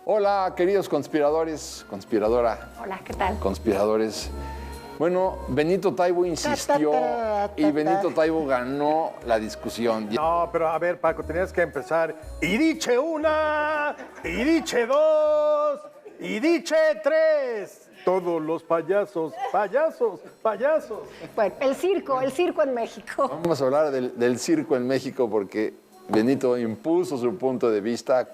Hola, queridos conspiradores, conspiradora. Hola, ¿qué tal? Conspiradores. Bueno, Benito Taibo insistió y Benito Taibo ganó la discusión. No, pero a ver, Paco, tenías que empezar. Y diche una, y diche dos, y diche tres. Todos los payasos, payasos, payasos. Bueno, el circo en México. Vamos a hablar del circo en México porque Benito impuso su punto de vista,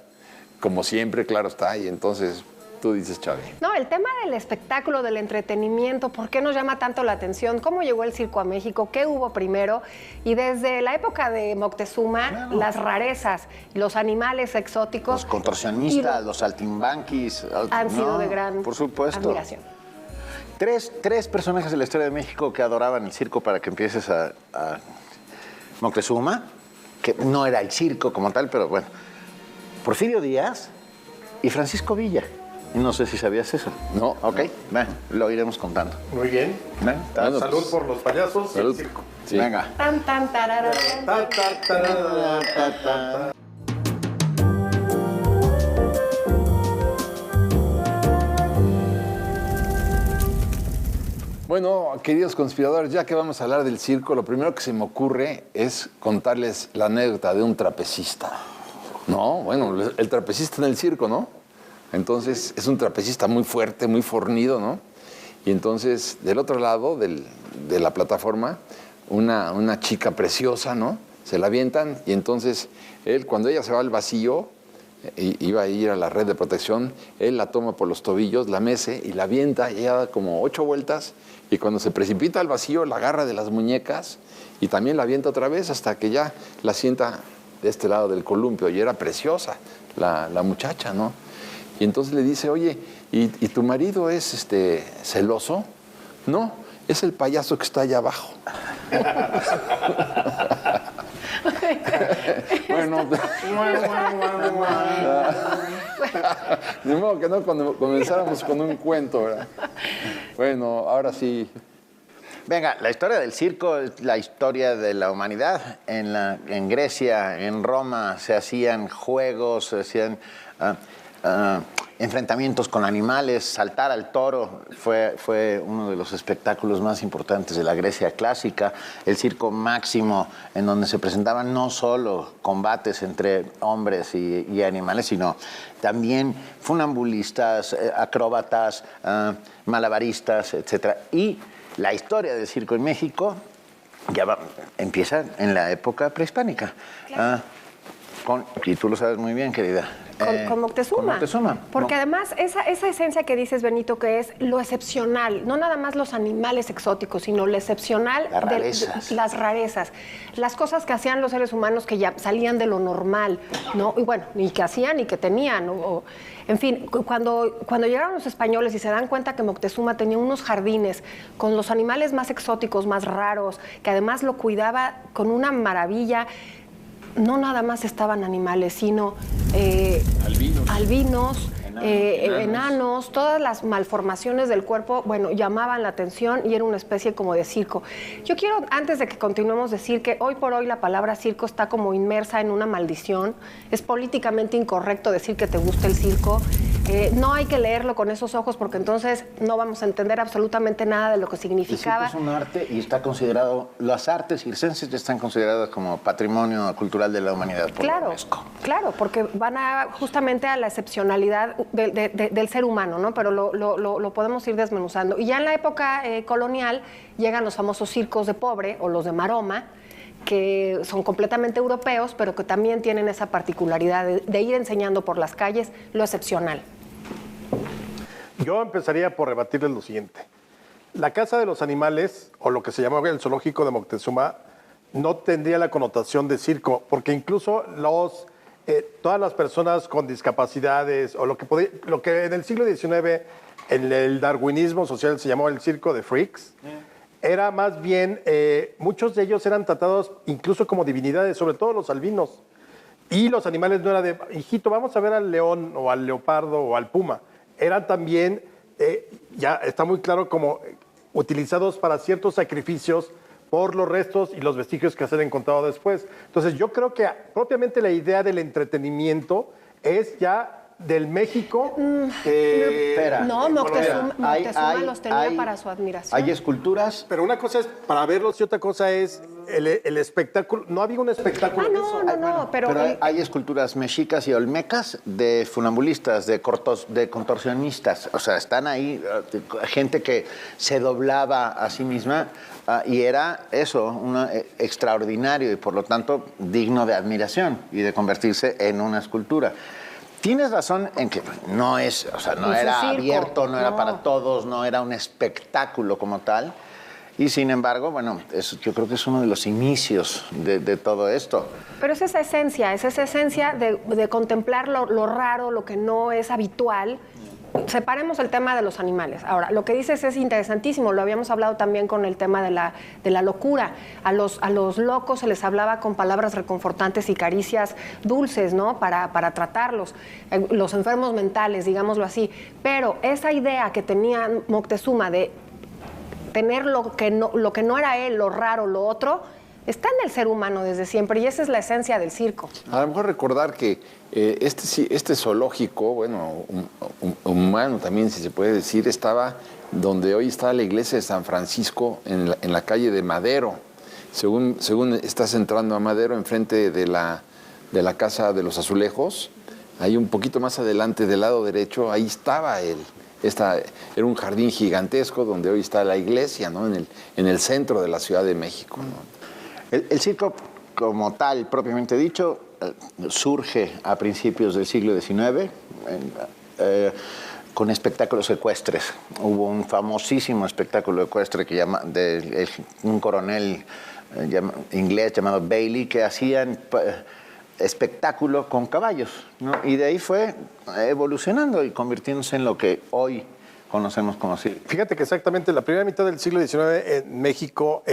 como siempre, claro está, y entonces tú dices, Xavi. No, el tema del espectáculo, del entretenimiento, ¿por qué nos llama tanto la atención? ¿Cómo llegó el circo a México? ¿Qué hubo primero? Y desde la época de Moctezuma, las rarezas, los animales exóticos... Los contorsionistas, los saltimbanquis... Han sido de gran por supuesto. admiración. Tres personajes de la historia de México que adoraban el circo para que empieces a Moctezuma, que no era el circo como tal, pero bueno. Porfirio Díaz y Francisco Villa. No sé si sabías eso. No. Ok, bueno, lo iremos contando. Muy bien. Bueno, Salud pues, por los payasos y el salud. circo. Sí. Venga. Tan, tan, tararara. Ta, ta, tarara, ta, ta, ta. Bueno, queridos conspiradores, ya que vamos a hablar del circo, lo primero que se me ocurre es contarles la anécdota de un trapecista. No, bueno, el trapecista en el circo, ¿no? Entonces, es un trapecista muy fuerte, muy fornido, ¿no? Y entonces, del otro lado de la plataforma, una chica preciosa, ¿no? Se la avientan y entonces él, cuando ella se va al vacío, iba a ir a la red de protección, él la toma por los tobillos, la mece y la avienta, y ella da como 8 vueltas, y cuando se precipita al vacío, la agarra de las muñecas y también la avienta otra vez hasta que ya la sienta de este lado del columpio, y era preciosa la muchacha, ¿no? Y entonces le dice, oye, ¿y tu marido es celoso? No, es el payaso que está allá abajo. Bueno, de modo que no cuando comenzáramos con un cuento, ¿verdad? Bueno, ahora sí. Venga, la historia del circo es la historia de la humanidad. En Grecia, en Roma, se hacían juegos, se hacían enfrentamientos con animales. Saltar al toro fue uno de los espectáculos más importantes de la Grecia clásica. El circo máximo, en donde se presentaban no solo combates entre hombres y animales, sino también funambulistas, acróbatas, malabaristas, etc. Y la historia del circo en México empieza en la época prehispánica. Claro. Y tú lo sabes muy bien, querida. Con Moctezuma. Con Moctezuma. Porque además esa esencia que dices, Benito, que es lo excepcional, no nada más los animales exóticos, sino lo excepcional Las rarezas. las rarezas, las cosas que hacían los seres humanos que ya salían de lo normal, ¿no? Y bueno, y que hacían y que tenían, en fin, cuando llegaron los españoles y se dan cuenta que Moctezuma tenía unos jardines con los animales más exóticos, más raros, que además lo cuidaba con una maravilla. No nada más estaban animales, sino albinos, enanos, todas las malformaciones del cuerpo, bueno, llamaban la atención y era una especie como de circo. Yo quiero, antes de que continuemos, decir que hoy por hoy la palabra circo está como inmersa en una maldición. Es políticamente incorrecto decir que te gusta el circo. No hay que leerlo con esos ojos porque entonces no vamos a entender absolutamente nada de lo que significaba. El circo es un arte y está considerado, las artes circenses están consideradas como patrimonio cultural de la humanidad por la UNESCO. Claro, porque van justamente a la excepcionalidad del ser humano, ¿no? Pero lo podemos ir desmenuzando. Y ya en la época colonial llegan los famosos circos de pobre o los de maroma, que son completamente europeos, pero que también tienen esa particularidad de ir enseñando por las calles lo excepcional. Yo empezaría por rebatirles lo siguiente. La Casa de los Animales, o lo que se llamaba el zoológico de Moctezuma, no tendría la connotación de circo, porque incluso todas las personas con discapacidades, o lo que en el siglo XIX, en el darwinismo social se llamó el circo de freaks, era más bien, muchos de ellos eran tratados incluso como divinidades, sobre todo los albinos. Y los animales no era de, hijito, vamos a ver al león o al leopardo o al puma. Eran también, ya está muy claro, como utilizados para ciertos sacrificios por los restos y los vestigios que se han encontrado después. Entonces yo creo que propiamente la idea del entretenimiento es ya del México. Espera. No, Moctezuma Hay- los tenía hay- para su admiración. Hay esculturas. Pero una cosa es para verlos y otra cosa es el espectáculo. No había un espectáculo en eso. No, pero Hay esculturas mexicas y olmecas de funambulistas, de contorsionistas. O sea, están ahí gente que se doblaba a sí misma y era eso, extraordinario y por lo tanto digno de admiración y de convertirse en una escultura. Tienes razón en que no es, o sea, no Pues era un circo, abierto, no era no. para todos, no era un espectáculo como tal. Y sin embargo, bueno, yo creo que es uno de los inicios de todo esto. Pero es esa esencia de contemplar lo raro, lo que no es habitual. Separemos el tema de los animales. Ahora, lo que dices es interesantísimo, lo habíamos hablado también con el tema de la locura. A los locos se les hablaba con palabras reconfortantes y caricias dulces, ¿no? Para tratarlos. Los enfermos mentales, digámoslo así. Pero esa idea que tenía Moctezuma de tener lo que no era él, lo raro, lo otro, está en el ser humano desde siempre y esa es la esencia del circo. A lo mejor recordar que este zoológico, bueno, humano también, si se puede decir, estaba donde hoy está la iglesia de San Francisco, en la calle de Madero. Según estás entrando a Madero, enfrente de la Casa de los Azulejos, ahí un poquito más adelante del lado derecho, ahí estaba era un jardín gigantesco donde hoy está la iglesia, ¿no? En el centro de la Ciudad de México, ¿no? El circo, como tal, propiamente dicho, surge a principios del siglo XIX con espectáculos ecuestres. Hubo un famosísimo espectáculo ecuestre de un coronel inglés llamado Bailey que hacían espectáculo con caballos, ¿no? Y de ahí fue evolucionando y convirtiéndose en lo que hoy conocemos como circo. Fíjate que exactamente la primera mitad del siglo XIX en México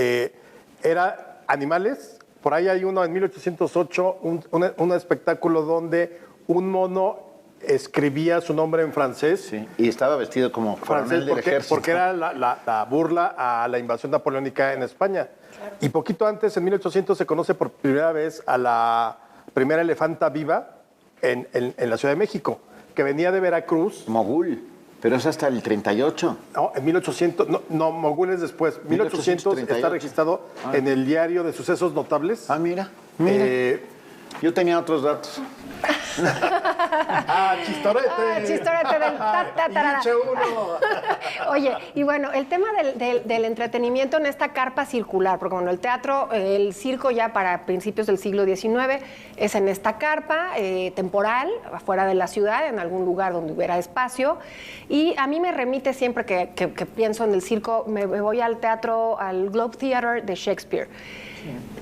era animales. Por ahí hay uno en 1808, un espectáculo donde un mono escribía su nombre en francés. Sí, y estaba vestido como coronel del ejército. Porque era la burla a la invasión napoleónica en España. Claro. Y poquito antes, en 1800, se conoce por primera vez a la primera elefanta viva en la Ciudad de México, que venía de Veracruz. Mogul. Pero es hasta el 38. No, en 1800, no, Mogul es después. 1800 está registrado en el diario de sucesos notables. Ah, mira. Yo tenía otros datos. Chistorete. Chistorete del tatarara. Oye, y bueno, el tema del entretenimiento en esta carpa circular, porque bueno, el teatro, el circo ya para principios del siglo XIX es en esta carpa temporal, afuera de la ciudad, en algún lugar donde hubiera espacio. Y a mí me remite siempre que pienso en el circo, me voy al teatro, al Globe Theatre de Shakespeare.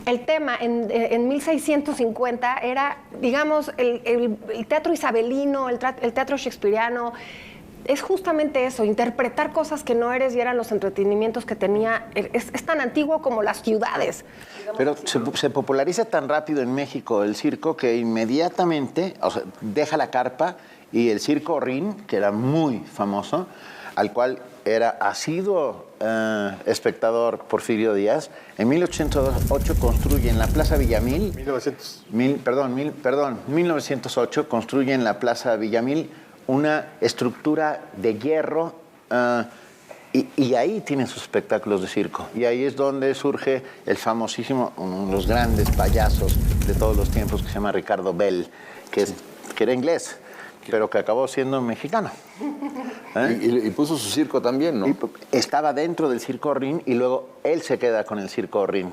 El tema en 1650 era, digamos, el teatro isabelino, el teatro shakespeariano. Es justamente eso, interpretar cosas que no eres y eran los entretenimientos que tenía. Es tan antiguo como las ciudades. Pero se populariza tan rápido en México el circo que inmediatamente, o sea, deja la carpa y el circo Rin, que era muy famoso, al cual era asiduo espectador Porfirio Díaz, en 1808 construye en la Plaza Villamil... 1908 construye en la Plaza Villamil una estructura de hierro y ahí tienen sus espectáculos de circo. Y ahí es donde surge el famosísimo, uno de los grandes payasos de todos los tiempos, que se llama Ricardo Bell, que era inglés, pero que acabó siendo mexicano. Y puso su circo también, ¿no? Y estaba dentro del circo Rin y luego él se queda con el circo Rin.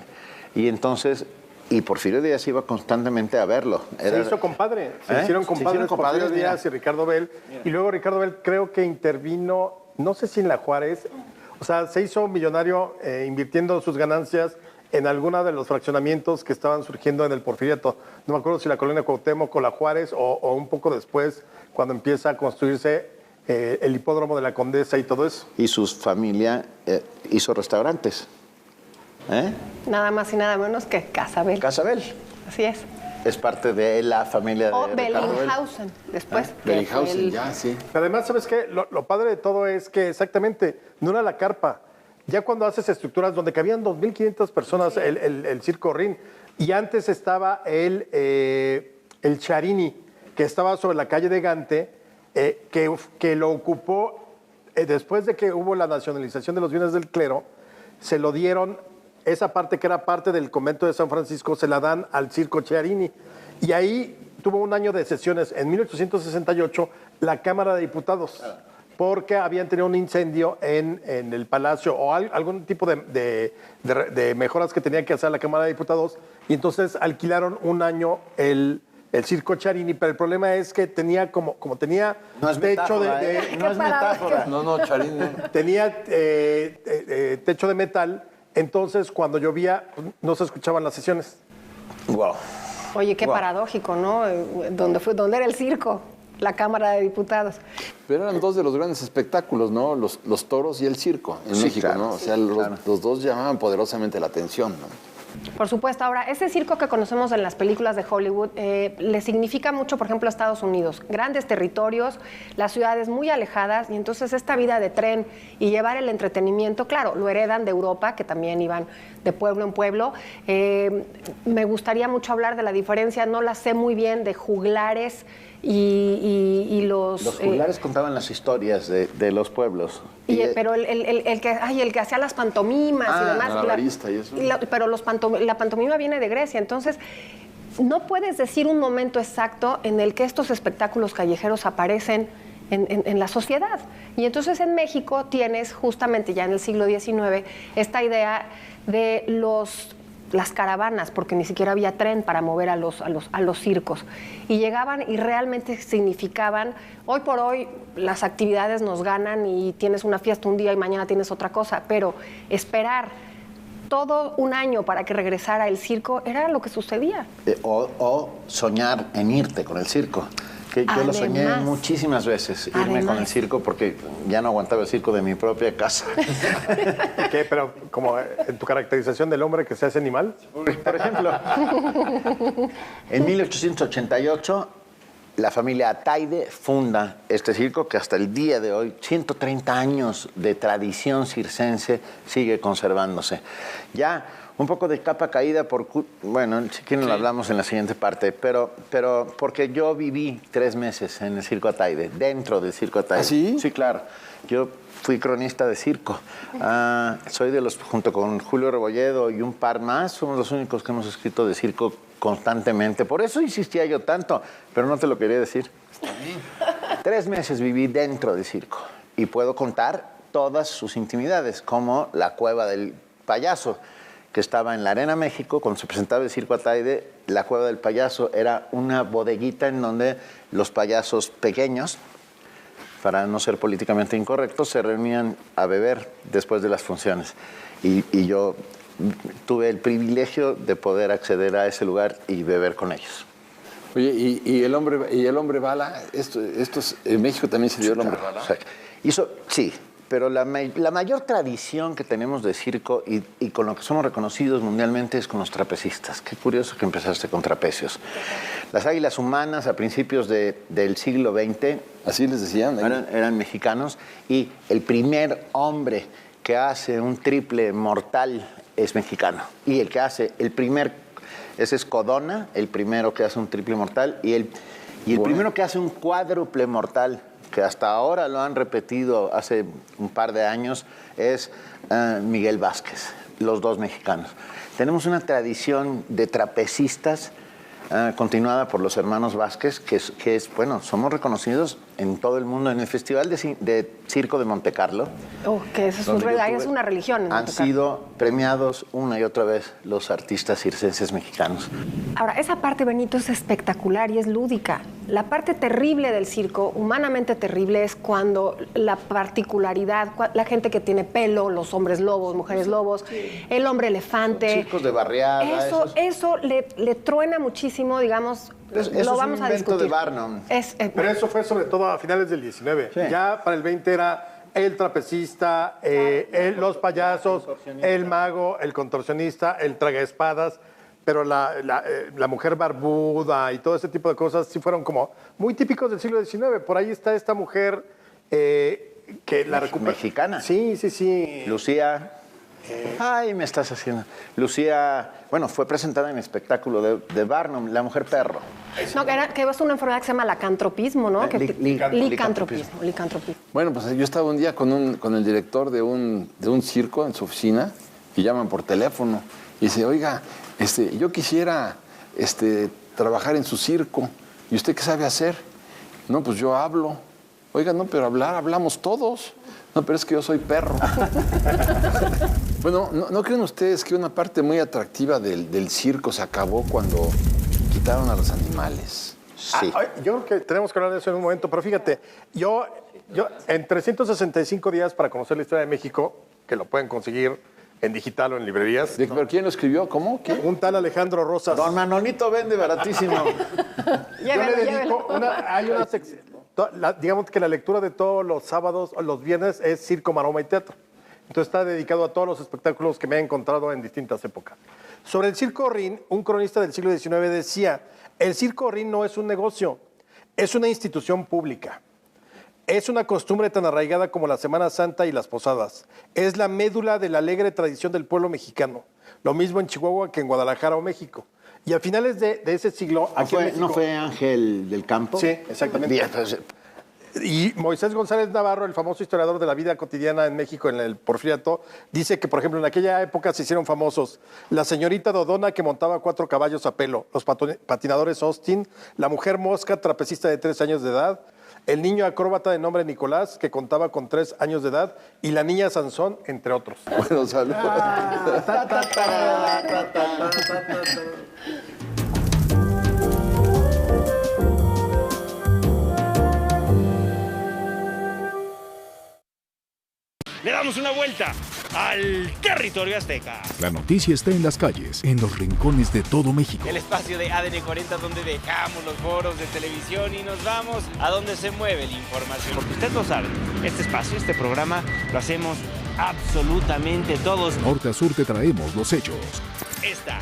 Y entonces, y Porfirio Díaz iba constantemente a verlo. Se hizo compadre, se hicieron compadres Porfirio Díaz y Ricardo Bell. Y luego Ricardo Bell creo que intervino, no sé si en la Juárez, o sea, se hizo millonario invirtiendo sus ganancias en alguno de los fraccionamientos que estaban surgiendo en el Porfiriato. No me acuerdo si la colonia Cuauhtémoc o la Juárez o un poco después, cuando empieza a construirse el hipódromo de la Condesa y todo eso. Y su familia hizo restaurantes. Nada más y nada menos que Casa Bell. Casa Bell. Así es. Es parte de la familia O de Ricardo Bell. Bellinghausen, después. Bellinghausen, ya, sí. Además, ¿sabes qué? Lo padre de todo es que exactamente no era la carpa. Ya cuando haces estructuras donde cabían 2.500 personas, sí. el circo Rin, y antes estaba el Charini, que estaba sobre la calle de Gante, que lo ocupó después de que hubo la nacionalización de los bienes del clero, se lo dieron, esa parte que era parte del convento de San Francisco, se la dan al Circo Chiarini. Y ahí tuvo un año de sesiones, en 1868, la Cámara de Diputados, porque habían tenido un incendio en el Palacio o algún tipo de mejoras que tenía que hacer la Cámara de Diputados, y entonces alquilaron un año el Circo Chiarini, pero el problema es que tenía como tenía No es techo metáfora, no es metáfora. No, Charín. tenía techo de metal, entonces cuando llovía no se escuchaban las sesiones. Wow. Oye, qué paradójico, ¿no? ¿Dónde era el circo? La Cámara de Diputados. Pero eran dos de los grandes espectáculos, ¿no? Los toros y el circo en Sí, México, claro, ¿no? O sea, los dos llamaban poderosamente la atención, ¿no? Por supuesto. Ahora, ese circo que conocemos en las películas de Hollywood le significa mucho, por ejemplo, a Estados Unidos. Grandes territorios, las ciudades muy alejadas, y entonces esta vida de tren y llevar el entretenimiento, claro, lo heredan de Europa, que también iban de pueblo en pueblo. Me gustaría mucho hablar de la diferencia, no la sé muy bien, de juglares y los... Los juglares contaban las historias de los pueblos. Pero el que hacía las pantomimas y demás. malabarista y eso. Pero la pantomima viene de Grecia. Entonces, no puedes decir un momento exacto en el que estos espectáculos callejeros aparecen en la sociedad. Y entonces en México tienes justamente ya en el siglo XIX esta idea de las caravanas, porque ni siquiera había tren para mover a los circos. Y llegaban y realmente significaban, hoy por hoy las actividades nos ganan y tienes una fiesta un día y mañana tienes otra cosa, pero esperar todo un año para que regresara el circo era lo que sucedía. O soñar en irte con el circo. Que yo lo soñé muchísimas veces, irme con el circo, porque ya no aguantaba el circo de mi propia casa. ¿Qué? Pero como en tu caracterización del hombre que se hace animal. Por ejemplo, en 1888, la familia Ataide funda este circo que hasta el día de hoy, 130 años de tradición circense, sigue conservándose. Ya un poco de capa caída bueno, si quieren lo hablamos en la siguiente parte, pero porque yo viví 3 meses en el Circo Ataide, dentro del Circo Ataide. ¿Ah, sí? Sí, claro. Yo fui cronista de circo. Soy de los, junto con Julio Rebolledo y un par más, somos los únicos que hemos escrito de circo constantemente. Por eso insistía yo tanto, pero no te lo quería decir. Está bien. 3 meses viví dentro del circo y puedo contar todas sus intimidades, como la cueva del payaso, que estaba en la Arena México, cuando se presentaba el Circo Ataide. La Cueva del Payaso era una bodeguita en donde los payasos pequeños, para no ser políticamente incorrectos, se reunían a beber después de las funciones. Y yo tuve el privilegio de poder acceder a ese lugar y beber con ellos. Oye, ¿y el hombre bala? ¿En México también se dio el hombre bala? O sea, sí. Pero la mayor tradición que tenemos de circo y con lo que somos reconocidos mundialmente es con los trapecistas. Qué curioso que empezaste con trapecios. Las águilas humanas a principios del siglo XX... ¿Así les decían? Eran mexicanos, y el primer hombre que hace un triple mortal es mexicano. Y el que hace ese es Codona, el primero que hace un triple mortal, y el primero que hace un cuádruple mortal, que hasta ahora lo han repetido hace un par de años, es Miguel Vázquez, los dos mexicanos. Tenemos una tradición de trapecistas continuada por los hermanos Vázquez, que es, bueno, somos reconocidos en todo el mundo en el Festival de Circo de Montecarlo. Que eso es una religión. Han sido premiados una y otra vez los artistas circenses mexicanos. Ahora, esa parte, Benito, es espectacular y es lúdica. La parte terrible del circo, humanamente terrible, es cuando la particularidad, la gente que tiene pelo, los hombres lobos, mujeres lobos, el hombre elefante. Circos de barriada. Eso le truena muchísimo, digamos. Lo vamos a discutir. De Barnum. Pero eso fue sobre todo a finales del 19. Sí. Ya para el 20 era el trapecista, los payasos, el mago, el contorsionista, el tragaespadas. Pero la mujer barbuda y todo ese tipo de cosas sí fueron como muy típicos del siglo XIX. Por ahí está esta mujer que la recupera. Mexicana. Sí. Lucía. Ay, me estás haciendo. Lucía, bueno, fue presentada en el espectáculo de Barnum, La Mujer Perro. No, que es una enfermedad que se llama lacantropismo, ¿no? Licantropismo. Bueno, pues yo estaba un día con el director de un circo en su oficina y llaman por teléfono y dice, oiga, yo quisiera trabajar en su circo. ¿Y usted qué sabe hacer? No, pues yo hablo. Oiga, no, pero hablamos todos. No, pero es que yo soy perro. Bueno, ¿no creen ustedes que una parte muy atractiva del circo se acabó cuando quitaron a los animales? Sí. Yo creo que tenemos que hablar de eso en un momento, pero fíjate, yo en 365 días para conocer la historia de México, que lo pueden conseguir en digital o en librerías. ¿Pero quién lo escribió? ¿Cómo? ¿Qué? Un tal Alejandro Rosas. Don Manolito vende baratísimo. Yo le dedico hay una sección. Digamos que la lectura de todos los sábados o los viernes es circo, maroma y teatro. Entonces está dedicado a todos los espectáculos que me he encontrado en distintas épocas. Sobre el circo Rin, un cronista del siglo XIX decía, el circo Rin no es un negocio, es una institución pública. Es una costumbre tan arraigada como la Semana Santa y las posadas. Es la médula de la alegre tradición del pueblo mexicano. Lo mismo en Chihuahua que en Guadalajara o México. Y a finales de ese siglo... ¿No fue Ángel del Campo? Sí, exactamente. Bien, entonces, y Moisés González Navarro, el famoso historiador de la vida cotidiana en México, en el Porfiriato, dice que, por ejemplo, en aquella época se hicieron famosos la señorita Dodona, que montaba 4 caballos a pelo, los patinadores Austin, la mujer mosca, trapecista de 3 años de edad, el niño acróbata de nombre Nicolás, que contaba con 3 años de edad, y la niña Sansón, entre otros. Bueno, saludos. Le damos una vuelta al territorio azteca. La noticia está en las calles, en los rincones de todo México. El espacio de ADN 40 donde dejamos los foros de televisión y nos vamos a donde se mueve la información. Porque usted lo sabe, este espacio, este programa, lo hacemos absolutamente todos. Norte a sur te traemos los hechos. Esta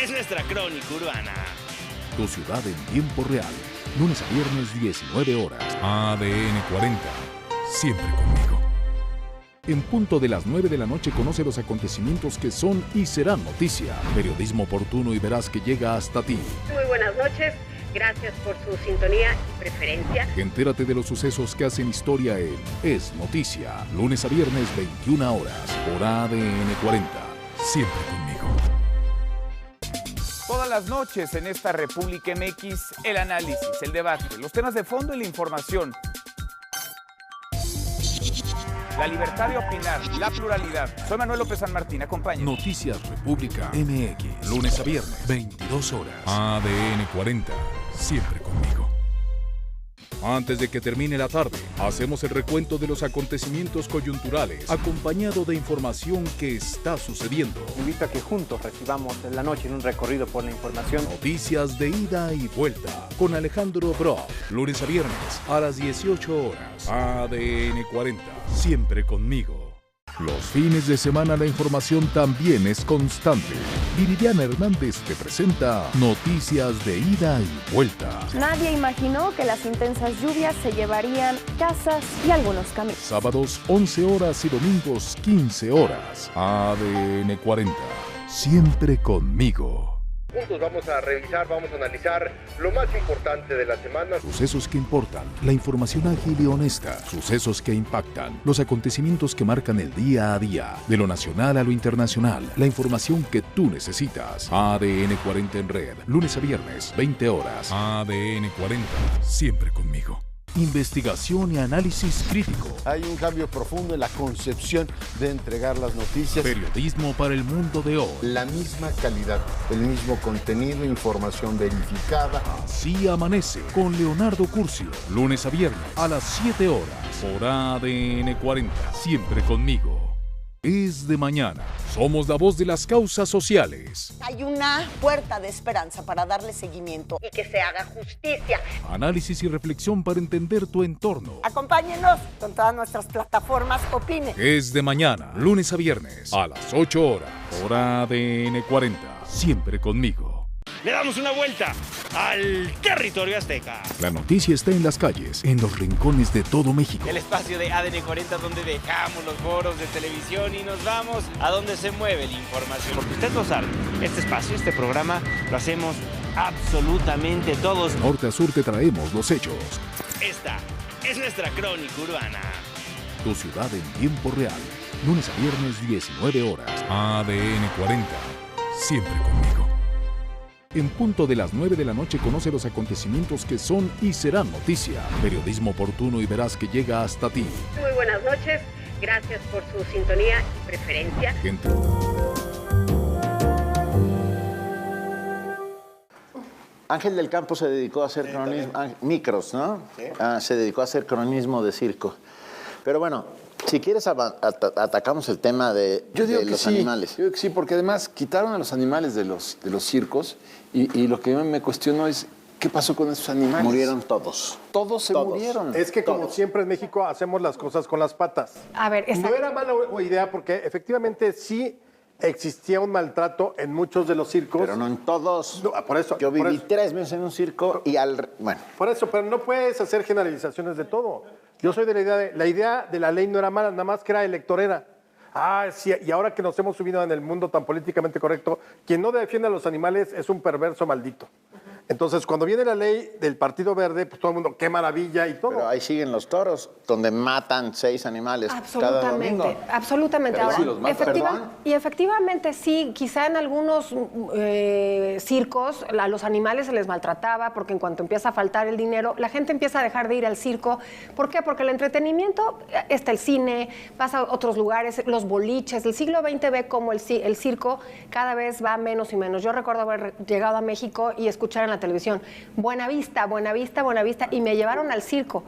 es nuestra crónica urbana. Tu ciudad en tiempo real. Lunes a viernes, 19 horas. ADN 40. Siempre conmigo. En punto de las 9 de la noche conoce los acontecimientos que son y serán noticia. Periodismo oportuno y veraz que llega hasta ti. Muy buenas noches. Gracias por su sintonía y preferencia. Entérate de los sucesos que hacen historia en Es Noticia. Lunes a viernes, 21 horas. Por ADN 40. Siempre conmigo. Todas las noches en esta República MX, el análisis, el debate, los temas de fondo y la información. La libertad de opinar, la pluralidad. Soy Manuel López San Martín, acompáñenos. Noticias República MX, lunes a viernes, 22 horas. ADN 40, siempre conmigo. Antes de que termine la tarde, hacemos el recuento de los acontecimientos coyunturales, acompañado de información que está sucediendo. Invito a que juntos recibamos en la noche en un recorrido por la información. Noticias de ida y vuelta, con Alejandro Brock, lunes a viernes, a las 18 horas. ADN 40, siempre conmigo. Los fines de semana la información también es constante. Viridiana Hernández te presenta Noticias de ida y vuelta. Nadie imaginó que las intensas lluvias se llevarían casas y algunos caminos. Sábados 11 horas y domingos 15 horas. ADN 40, siempre conmigo. Juntos vamos a revisar, vamos a analizar lo más importante de la semana. Sucesos que importan, la información ágil y honesta, sucesos que impactan, los acontecimientos que marcan el día a día, de lo nacional a lo internacional, la información que tú necesitas. ADN 40 en red, lunes a viernes, 20 horas. ADN 40, siempre conmigo. Investigación y análisis crítico. Hay un cambio profundo en la concepción de entregar las noticias. Periodismo para el mundo de hoy. La misma calidad, el mismo contenido, información verificada. Así amanece con Leonardo Curcio. Lunes a viernes a las 7 horas por ADN 40. Siempre conmigo. Es de mañana. Somos la voz de las causas sociales. Hay una puerta de esperanza para darle seguimiento y que se haga justicia. Análisis y reflexión para entender tu entorno. Acompáñenos con todas nuestras plataformas. Opine. Es de mañana, lunes a viernes, a las 8 horas, por ADN 40. Siempre conmigo. Le damos una vuelta al territorio azteca. La noticia está en las calles, en los rincones de todo México. El espacio de ADN 40 donde dejamos los foros de televisión y nos vamos a donde se mueve la información. Porque usted lo sabe, este espacio, este programa, lo hacemos absolutamente todos. Norte a sur te traemos los hechos. Esta es nuestra crónica urbana. Tu ciudad en tiempo real. Lunes a viernes, 19 horas. ADN 40. Siempre conmigo. En punto de las 9 de la noche conoce los acontecimientos que son y serán noticia. Periodismo oportuno y veraz que llega hasta ti. Muy buenas noches. Gracias por su sintonía y preferencia. Gente. Ángel del Campo se dedicó a hacer cronismo, micros, ¿no? Sí. Se dedicó a hacer cronismo de circo. Pero bueno, si quieres atacamos el tema de los animales. Yo digo que sí, porque además quitaron a los animales de los circos y lo que me cuestiono es ¿qué pasó con esos animales? Murieron todos. Todos se murieron. Es que como siempre en México hacemos las cosas con las patas. A ver, no era mala idea porque efectivamente sí existía un maltrato en muchos de los circos. Pero no en todos. No, por eso. Yo viví 3 meses en un circo y bueno. Por eso, pero no puedes hacer generalizaciones de todo. Yo soy de la idea de la ley no era mala, nada más que era electorera. Sí, y ahora que nos hemos subido en el mundo tan políticamente correcto, quien no defiende a los animales es un perverso maldito. Entonces, cuando viene la ley del Partido Verde, pues todo el mundo, qué maravilla y todo. Pero ahí siguen los toros, donde matan 6 animales cada domingo. Absolutamente. Pero ahora, sí los matan. efectivamente, sí, quizá en algunos circos a los animales se les maltrataba, porque en cuanto empieza a faltar el dinero, la gente empieza a dejar de ir al circo. ¿Por qué? Porque el entretenimiento, está el cine, vas a otros lugares, los boliches. El siglo XX ve como el circo cada vez va menos y menos. Yo recuerdo haber llegado a México y escuchar en la televisión, Buenavista, Buenavista, Buenavista, y me llevaron al circo.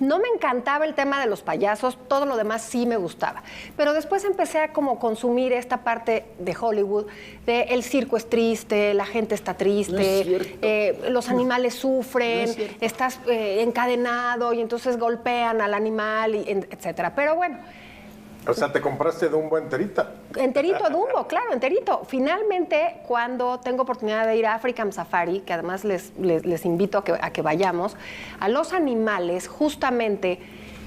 No me encantaba el tema de los payasos, todo lo demás sí me gustaba. Pero después empecé a como consumir esta parte de Hollywood, de el circo es triste, la gente está triste, los animales sufren, estás encadenado y entonces golpean al animal, etcétera. Pero bueno. O sea, te compraste Dumbo enterita. Enterito Dumbo, claro, enterito. Finalmente, cuando tengo oportunidad de ir a African Safari, que además les invito a que vayamos, a los animales, justamente,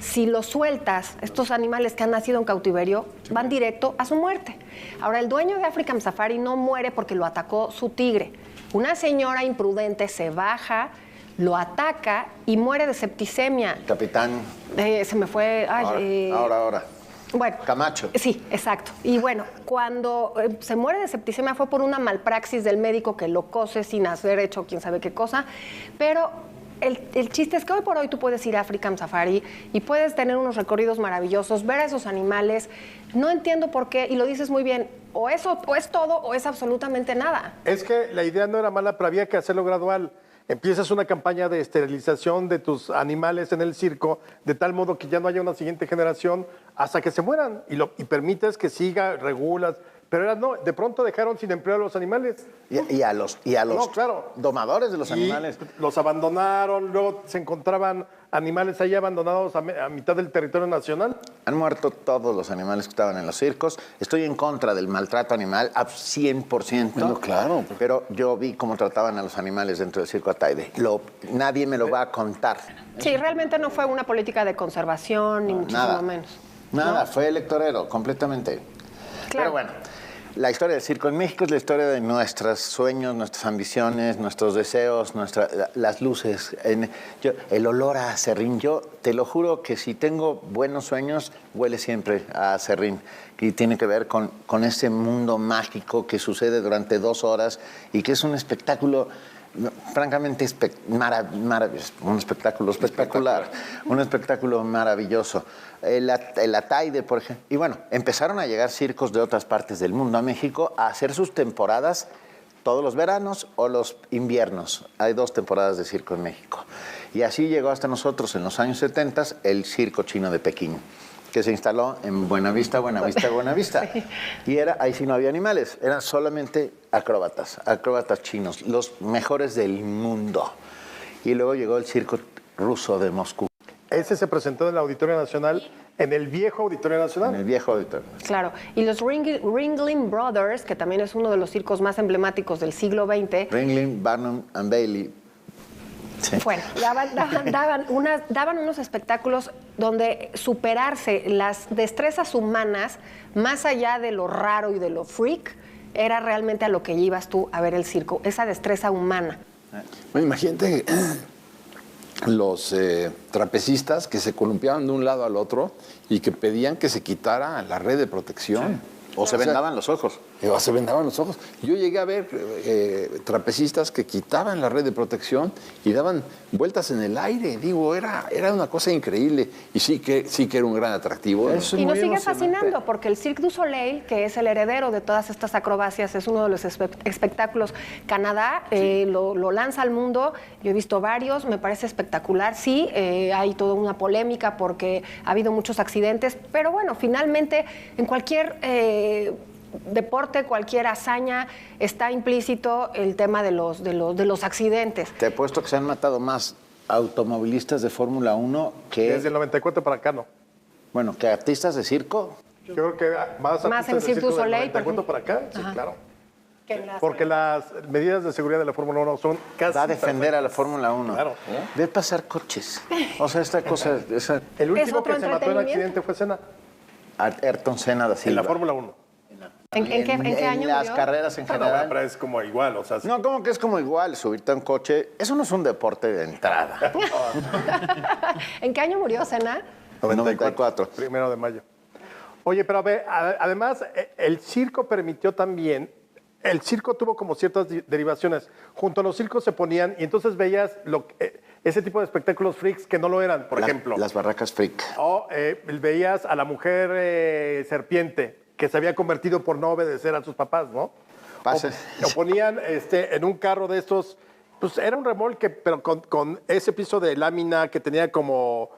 si los sueltas, estos animales que han nacido en cautiverio, van directo a su muerte. Ahora, el dueño de African Safari no muere porque lo atacó su tigre. Una señora imprudente se baja, lo ataca y muere de septicemia. Capitán. Se me fue... Ahora. Bueno, Camacho. Sí, exacto. Y bueno, cuando se muere de septicemia fue por una malpraxis del médico que lo cose sin haber hecho quién sabe qué cosa. Pero el chiste es que hoy por hoy tú puedes ir a African Safari y puedes tener unos recorridos maravillosos, ver a esos animales. No entiendo por qué, y lo dices muy bien, o es todo o es absolutamente nada. Es que la idea no era mala, pero había que hacerlo gradual. Empiezas una campaña de esterilización de tus animales en el circo, de tal modo que ya no haya una siguiente generación hasta que se mueran. Y permites que siga, regulas. Pero no, de pronto dejaron sin empleo a los animales. Y a los domadores de los animales. Los abandonaron, luego se encontraban animales ahí abandonados a mitad del territorio nacional. Han muerto todos los animales que estaban en los circos. Estoy en contra del maltrato animal a 100%. Bueno, claro. Pero yo vi cómo trataban a los animales dentro del circo Ataide. Nadie me lo va a contar. Sí, realmente no fue una política de conservación, ni muchísimo menos. Nada, fue electorero, completamente. Claro. Pero bueno, la historia del circo en México es la historia de nuestros sueños, nuestras ambiciones, nuestros deseos, las luces, el olor a aserrín. Yo te lo juro que si tengo buenos sueños, huele siempre a aserrín. Y tiene que ver con ese mundo mágico que sucede durante 2 horas y que es un espectáculo francamente un espectáculo espectacular, un espectáculo maravilloso. El Ataide, por ejemplo. Y bueno, empezaron a llegar circos de otras partes del mundo a México a hacer sus temporadas todos los veranos o los inviernos. Hay 2 temporadas de circo en México. Y así llegó hasta nosotros en los años 70 el Circo Chino de Pekín, que se instaló en Buenavista. Sí. Y ahí sí no había animales, eran solamente acróbatas chinos, los mejores del mundo. Y luego llegó el circo ruso de Moscú. Ese se presentó en el Auditorio Nacional En el viejo Auditorio Nacional. En el viejo Auditorio. Claro. Y los Ringling Brothers, que también es uno de los circos más emblemáticos del siglo XX. Ringling, Barnum and Bailey. Sí. Bueno, daban unos espectáculos donde superarse las destrezas humanas, más allá de lo raro y de lo freak, era realmente a lo que ibas tú a ver el circo, esa destreza humana. Bueno, imagínate los trapecistas que se columpiaban de un lado al otro y que pedían que se quitara la red de protección. Sí. O se vendaban los ojos. O se vendaban los ojos. Yo llegué a ver trapecistas que quitaban la red de protección y daban vueltas en el aire. Digo, era una cosa increíble. Y sí que era un gran atractivo. Y nos sigue fascinando, porque el Cirque du Soleil, que es el heredero de todas estas acrobacias, es uno de los espectáculos. Canadá lo lanza al mundo. Yo he visto varios, me parece espectacular. Sí, hay toda una polémica porque ha habido muchos accidentes, pero bueno, finalmente en cualquier deporte, cualquier hazaña, está implícito el tema de los accidentes. Te he puesto que se han matado más automovilistas de Fórmula 1 que... Desde el 94 para acá, no. Bueno, que artistas de circo. Yo creo que más en Cirque du Soleil. Del 94 para acá, sí, Ajá. Claro. Porque las medidas de seguridad de la Fórmula 1 son casi... Va a defender a la Fórmula 1. Claro. Ver pasar coches. O sea, esta cosa... El último que se mató en accidente fue Senna. Ayrton Senna da Silva. En la Fórmula 1. ¿En qué año En las murió? carreras en general. Pero es como igual, o sea... No, ¿cómo que es como igual? Subirte a un coche, eso no es un deporte de entrada. ¿En qué año murió Senna? 94. 1 de mayo. Oye, pero a ver, además, el circo permitió también... El circo tuvo como ciertas derivaciones. Junto a los circos se ponían, y entonces veías ese tipo de espectáculos freaks que no lo eran, por ejemplo. Las barracas freak. O veías a la mujer serpiente, que se había convertido por no obedecer a sus papás, ¿no? O ponían en un carro de estos, pues era un remolque, pero con ese piso de lámina que tenía como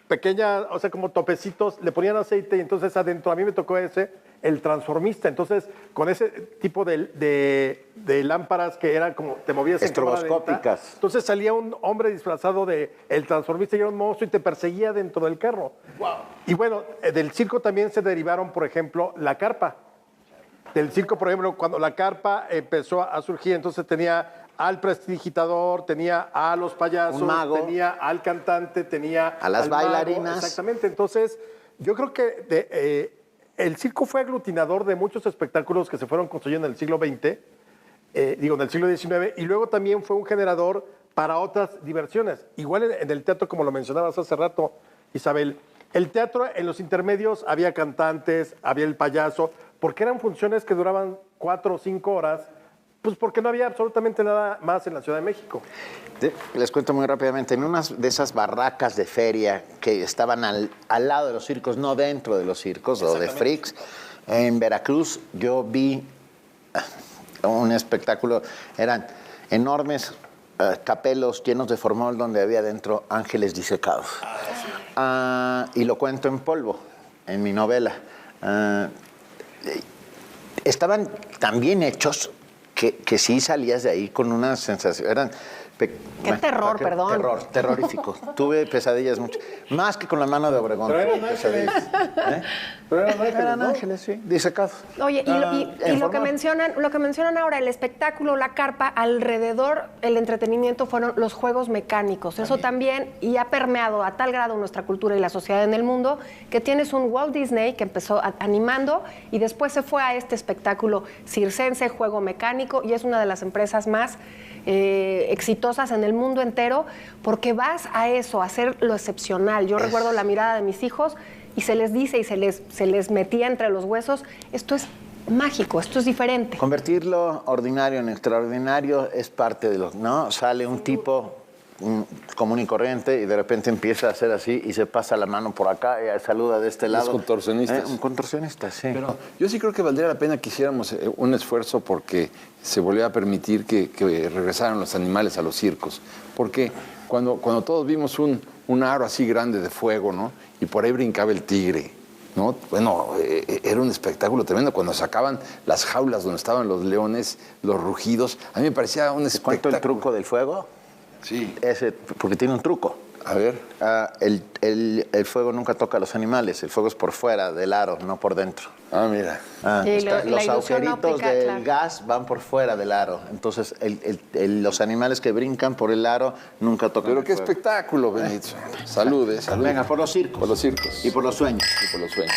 pequeña, o sea, como topecitos, le ponían aceite y entonces adentro, a mí me tocó el transformista. Entonces, con ese tipo de lámparas que eran como, te movías en cámara lenta. Estroboscópicas. Entonces salía un hombre disfrazado de el transformista y era un monstruo y te perseguía dentro del carro. Wow. Y bueno, del circo también se derivaron, por ejemplo, la carpa. Del circo, por ejemplo, cuando la carpa empezó a surgir, entonces tenía al prestidigitador, tenía a los payasos, un mago, tenía al cantante, tenía a las Mago. bailarinas. Exactamente. Entonces, yo creo que el circo fue aglutinador de muchos espectáculos que se fueron construyendo en el siglo XX, en el siglo XIX, y luego también fue un generador para otras diversiones. Igual en el teatro, como lo mencionabas hace rato, Isabel, el teatro en los intermedios había cantantes, había el payaso, porque eran funciones que duraban 4 o 5 horas, pues porque no había absolutamente nada más en la Ciudad de México. Les cuento muy rápidamente, en una de esas barracas de feria que estaban al lado de los circos, no dentro de los circos o de freaks, en Veracruz yo vi un espectáculo, eran enormes capelos llenos de formol donde había dentro ángeles disecados. Y lo cuento en polvo, en mi novela. Estaban tan bien hechos que sí salías de ahí con una sensación. Eran Qué terror, perdón. Terrorífico. Tuve pesadillas mucho. Más que con la mano de Obregón. Pero eran ángeles. Pero eran ángeles, sí, disecados. Oye, y lo que mencionan ahora, el espectáculo, la carpa, alrededor, el entretenimiento fueron los juegos mecánicos. Eso también, y ha permeado a tal grado nuestra cultura y la sociedad en el mundo, que tienes un Walt Disney que empezó animando y después se fue a este espectáculo circense, juego mecánico, y es una de las empresas más exitosas en el mundo entero, porque vas a eso, a hacer lo excepcional. Yo recuerdo la mirada de mis hijos y se les dice y se les metía entre los huesos, esto es mágico, esto es diferente. Convertir lo ordinario en extraordinario es parte de lo, ¿no? Sale un tipo común y corriente y de repente empieza a hacer así y se pasa la mano por acá y saluda de este lado. Los contorsionistas. Un contorsionista, sí. Pero yo sí creo que valdría la pena que hiciéramos un esfuerzo porque se volviera a permitir que regresaran los animales a los circos. Porque cuando todos vimos un aro así grande de fuego, ¿no? Y por ahí brincaba el tigre, ¿no? Bueno, era un espectáculo tremendo. Cuando sacaban las jaulas donde estaban los leones, los rugidos, a mí me parecía un espectáculo. ¿Cuánto el truco del fuego? Sí. Porque tiene un truco. A ver. El fuego nunca toca a los animales, el fuego es por fuera del aro, no por dentro. Ah, mira. Los agujeritos del gas van por fuera del aro, entonces los animales que brincan por el aro nunca tocan. Pero qué espectáculo, Benito. Salud, salud. Venga, por los circos. Por los circos. Y por los sueños. Y por los sueños.